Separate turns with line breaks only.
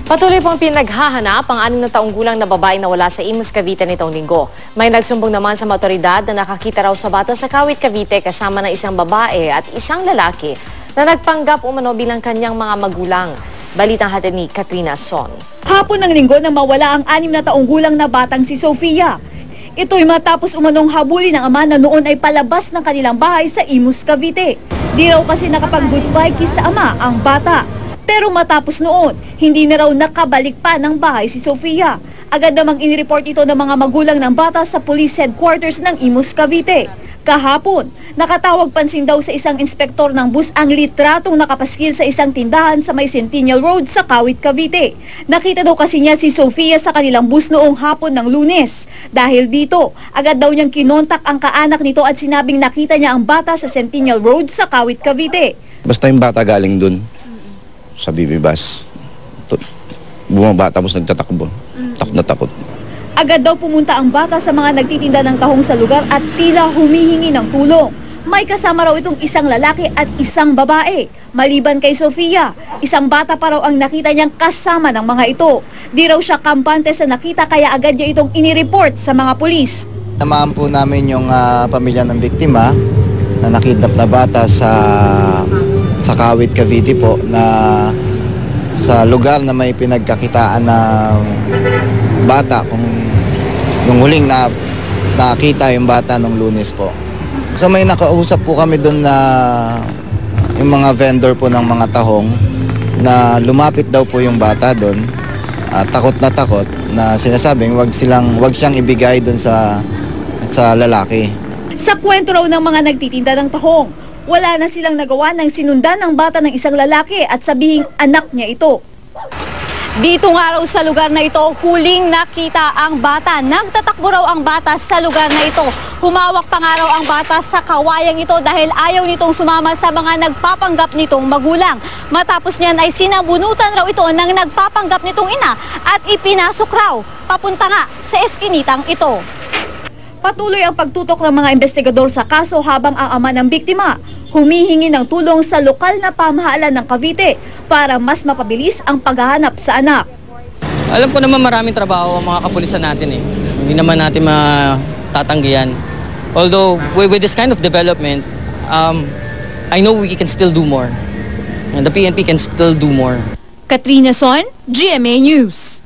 Patuloy pong pinaghahanap ang 6 na taong gulang na babae na wala sa Imus, Cavite nitong linggo. May nagsumbong naman sa mga otoridad na nakakita raw sa bata sa Kawit, Cavite kasama ng isang babae at isang lalaki na nagpanggap umano bilang kanyang mga magulang. Balitang hatid ni Katrina Son.
Hapon ng linggo nang mawala ang 6 na taong gulang na batang si Sofia. Ito'y matapos umanong habulin ng ama na noon ay palabas ng kanilang bahay sa Imus, Cavite. Di raw kasi nakapag-goodbye kiss sa ama ang bata. Pero matapos noon, hindi na raw nakabalik pa ng bahay si Sofia. Agad namang inireport ito ng mga magulang ng bata sa police headquarters ng Imus, Cavite. Kahapon, nakatawag pansin daw sa isang inspektor ng bus ang litratong nakapaskil sa isang tindahan sa may Centennial Road sa Kawit, Cavite. Nakita daw kasi niya si Sofia sa kanilang bus noong hapon ng Lunes. Dahil dito, agad daw niyang kinontak ang kaanak nito at sinabing nakita niya ang bata sa Centennial Road sa Kawit, Cavite.
Basta yung bata galing dun sa BB Bus, bumaba tapos nagtatakbo. Takot na takot.
Agad daw pumunta ang bata sa mga nagtitinda ng tahong sa lugar at tila humihingi ng tulong. May kasama raw itong isang lalaki at isang babae. Maliban kay Sofia, isang bata pa raw ang nakita niyang kasama ng mga ito. Di raw siya kampante sa nakita kaya agad niya itong inireport sa mga pulis.
Samahan po namin yung pamilya ng biktima na nakidnap na bata sa Kawit, Cavite po, na sa lugar na may pinagkakitaan ng bata kung nung huling nakita yung bata nung Lunes po. So may nakausap po kami doon na yung mga vendor po ng mga tahong na lumapit daw po yung bata doon. Takot na sinasabing wag siyang ibigay doon sa lalaki.
Sa kwento raw ng mga nagtitinda ng tahong, wala na silang nagawa ng sinundan ng bata ng isang lalaki at sabihing anak niya ito. Dito nga raw sa lugar na ito, huling nakita ang bata. Nagtatakbo raw ang bata sa lugar na ito. Humawak pa nga raw ang bata sa kawayang ito dahil ayaw nitong sumama sa mga nagpapanggap nitong magulang. Matapos niyan ay sinabunutan raw ito ng nagpapanggap nitong ina at ipinasok raw papunta nga sa eskinitang ito. Patuloy ang pagtutok ng mga investigador sa kaso habang ang ama ng biktima humihingi ng tulong sa lokal na pamahalaan ng Cavite para mas mapabilis ang paghahanap sa anak.
Alam ko naman maraming trabaho ang mga kapulisan natin eh. Hindi naman natin matatanggihan. Although with this kind of development, I know we can still do more. And the PNP can still do more.
Katrina Son, GMA News.